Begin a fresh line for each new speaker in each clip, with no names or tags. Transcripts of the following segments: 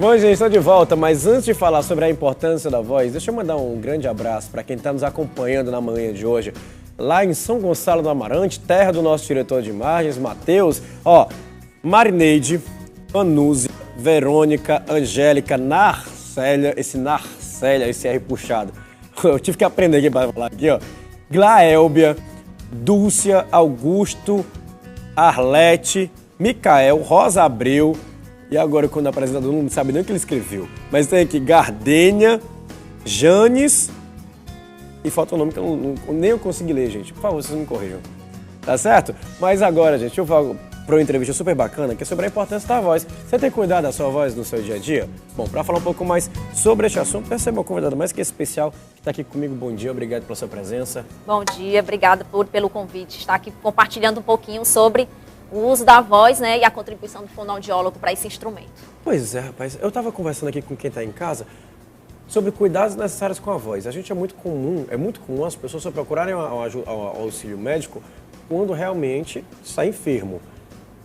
Bom, gente, estou de volta, mas antes de falar sobre a importância da voz, deixa eu mandar um grande abraço para quem está nos acompanhando na manhã de hoje, lá em São Gonçalo do Amarante, terra do nosso diretor de imagens, Matheus. Ó, Marineide, Anúzia, Verônica, Angélica, Narcélia, esse R puxado. Eu tive que aprender aqui para falar aqui, ó. Glaélbia, Dúcia, Augusto, Arlete, Micael, Rosa Abreu. E agora, quando apresenta todo mundo, não sabe nem o que ele escreveu. Mas tem aqui Gardênia, Janes. E falta um nome que nem eu consegui ler, gente. Por favor, vocês me corrijam. Tá certo? Mas agora, gente, eu vou para uma entrevista super bacana, que é sobre a importância da voz. Você tem cuidado da sua voz no seu dia a dia? Bom, para falar um pouco mais sobre este assunto, receba uma convidada mais que especial, que está aqui comigo. Bom dia, obrigado pela sua presença.
Bom dia, obrigada pelo convite. Estar aqui compartilhando um pouquinho sobre o uso da voz, né, e a contribuição do fonoaudiólogo para esse instrumento. Pois
é, rapaz. Eu estava conversando aqui com quem está em casa sobre cuidados necessários com a voz. A gente é muito comum as pessoas só procurarem o auxílio médico quando realmente está enfermo.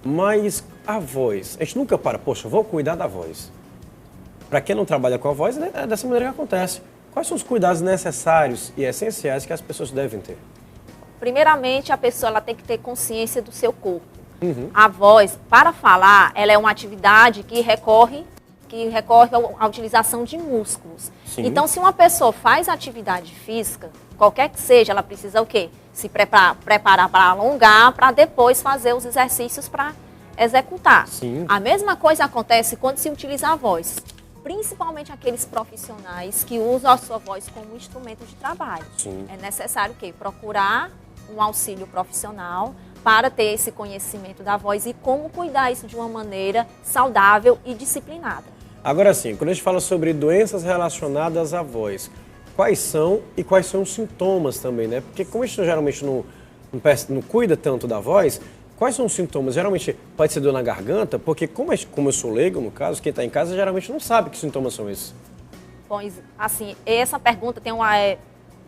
Mas a voz, a gente nunca poxa, vou cuidar da voz. Para quem não trabalha com a voz, é dessa maneira que acontece. Quais são os cuidados necessários e essenciais que as pessoas devem ter? Primeiramente, a pessoa ela tem que ter consciência do seu corpo. A voz, para falar, ela é uma atividade que recorre à utilização de músculos. Sim. Então, se uma pessoa faz atividade física, qualquer que seja, ela precisa o quê? Se preparar para alongar, para depois fazer os exercícios para executar. Sim. A mesma coisa acontece quando se utiliza a voz. Principalmente aqueles profissionais que usam a sua voz como instrumento de trabalho. Sim. É necessário o quê? Procurar um auxílio profissional para ter esse conhecimento da voz e como cuidar isso de uma maneira saudável e disciplinada. Agora sim, quando a gente fala sobre doenças relacionadas à voz, quais são os sintomas também, né? Porque como a gente geralmente não cuida tanto da voz, quais são os sintomas? Geralmente pode ser dor na garganta, porque como eu sou leigo, no caso, quem está em casa geralmente não sabe que sintomas são esses. Pois, assim, essa pergunta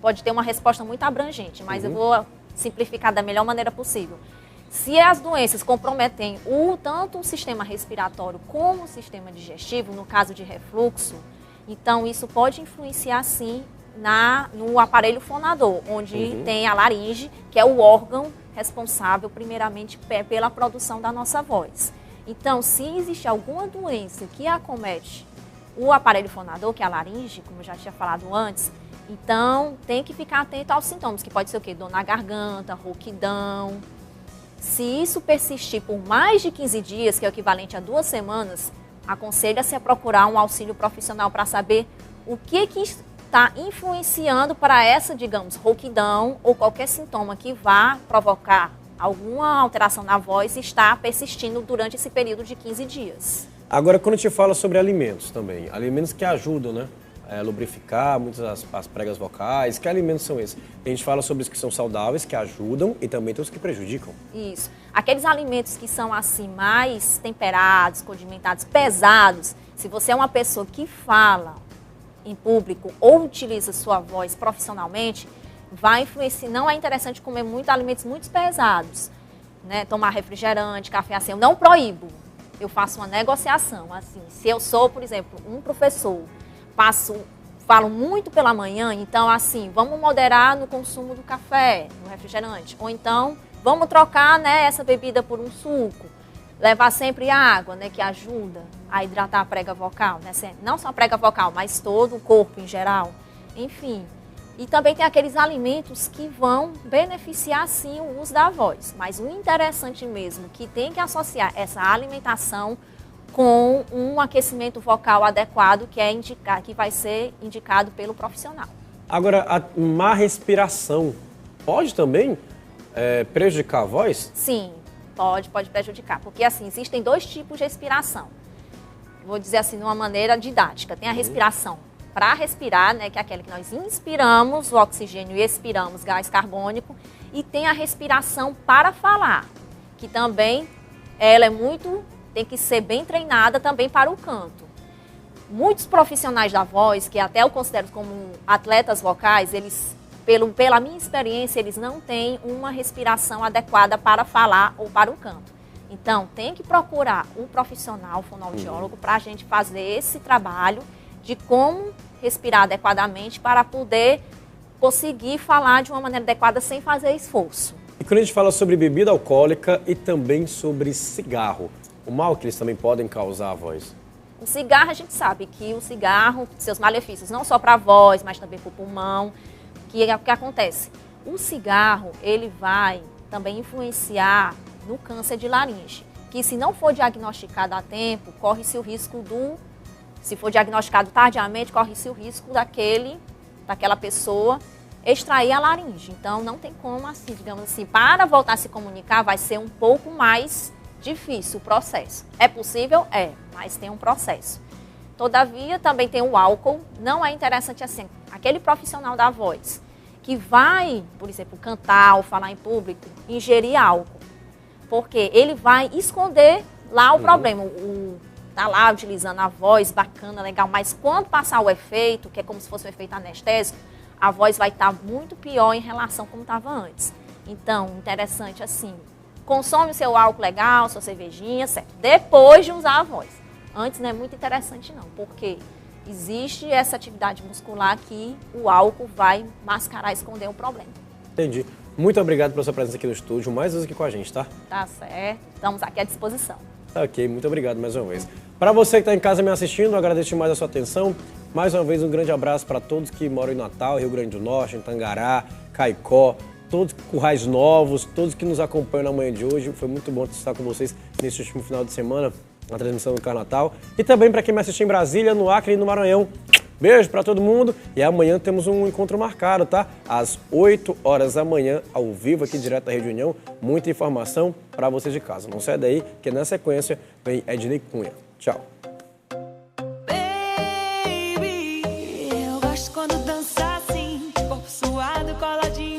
pode ter uma resposta muito abrangente, mas eu vou simplificar da melhor maneira possível. Se as doenças comprometem tanto o sistema respiratório como o sistema digestivo, no caso de refluxo, então isso pode influenciar sim no aparelho fonador, onde tem a laringe, que é o órgão responsável primeiramente pela produção da nossa voz. Então, se existe alguma doença que acomete o aparelho fonador, que é a laringe, como eu já tinha falado antes, então tem que ficar atento aos sintomas, que pode ser o quê? Dor na garganta, rouquidão. Se isso persistir por mais de 15 dias, que é o equivalente a 2 semanas, aconselha-se a procurar um auxílio profissional para saber o que está influenciando para essa, digamos, rouquidão ou qualquer sintoma que vá provocar alguma alteração na voz e está persistindo durante esse período de 15 dias. Agora, quando a gente fala sobre alimentos também, alimentos que ajudam, né? Lubrificar muitas as pregas vocais, que alimentos são esses? A gente fala sobre os que são saudáveis, que ajudam, e também tem os que prejudicam. Isso. Aqueles alimentos que são assim mais temperados, condimentados, pesados, se você é uma pessoa que fala em público ou utiliza sua voz profissionalmente, vai influenciar. Não é interessante comer alimentos muito pesados, né? Tomar refrigerante, café, assim, eu não proíbo. Eu faço uma negociação, assim, se eu sou, por exemplo, um professor, falo muito pela manhã, então assim, vamos moderar no consumo do café, no refrigerante. Ou então, vamos trocar, né, essa bebida por um suco. Levar sempre água, né, que ajuda a hidratar a prega vocal, né? Não só a prega vocal, mas todo o corpo em geral. Enfim. E também tem aqueles alimentos que vão beneficiar, sim, o uso da voz. Mas o interessante mesmo, que tem que associar essa alimentação com um aquecimento vocal adequado que vai ser indicado pelo profissional. Agora, a má respiração pode também prejudicar a voz? Sim, pode prejudicar, porque assim, existem 2 tipos de respiração. Vou dizer assim, de uma maneira didática. Tem a respiração para respirar, né, que é aquela que nós inspiramos o oxigênio e expiramos gás carbônico, e tem a respiração para falar, que também ela tem que ser bem treinada também para o canto. Muitos profissionais da voz, que até eu considero como atletas vocais, eles, pela minha experiência, eles não têm uma respiração adequada para falar ou para o canto.
Então, tem que procurar um profissional fonoaudiólogo para a gente fazer esse trabalho de como respirar adequadamente para poder conseguir falar de uma maneira adequada sem fazer esforço.
E quando a gente fala sobre bebida alcoólica e também sobre cigarro, o mal que eles também podem causar à voz?
O cigarro, a gente sabe que o cigarro, seus malefícios, não só para a voz, mas também para o pulmão, que é o que acontece. O cigarro, ele vai também influenciar no câncer de laringe, que se não for diagnosticado a tempo, corre-se o risco se for diagnosticado tardiamente, corre-se o risco daquela pessoa extrair a laringe. Então, não tem como, assim, digamos assim, para voltar a se comunicar, vai ser um pouco mais difícil o processo. É possível? É, mas tem um processo. Todavia, também tem o álcool. Não é interessante assim, aquele profissional da voz que vai, por exemplo, cantar ou falar em público, ingerir álcool. Porque ele vai esconder lá o problema. Tá lá utilizando a voz, bacana, legal, mas quando passar o efeito, que é como se fosse um efeito anestésico, a voz vai estar muito pior em relação como estava antes. Então, interessante assim, consome o seu álcool legal, sua cervejinha, certo? Depois de usar a voz. Antes não é muito interessante não, porque existe essa atividade muscular que o álcool vai mascarar, esconder o problema.
Entendi. Muito obrigado pela sua presença aqui no estúdio, mais vezes aqui com a gente, tá?
Tá certo, estamos aqui à disposição.
Tá ok, muito obrigado mais uma vez. Para você que está em casa me assistindo, eu agradeço demais a sua atenção. Mais uma vez, um grande abraço para todos que moram em Natal, Rio Grande do Norte, em Tangará, Caicó, todos Currais Novos, todos que nos acompanham na manhã de hoje. Foi muito bom estar com vocês nesse último final de semana, na transmissão do Carnatal. E também para quem me assiste em Brasília, no Acre e no Maranhão. Beijo para todo mundo e amanhã temos um encontro marcado, tá? Às 8 horas da manhã, ao vivo, aqui direto da Rede União. Muita informação para vocês de casa. Não sai daí, que na sequência vem Ednei Cunha. Tchau.
Baby, eu gosto quando dança assim, corpo suado, coladinho.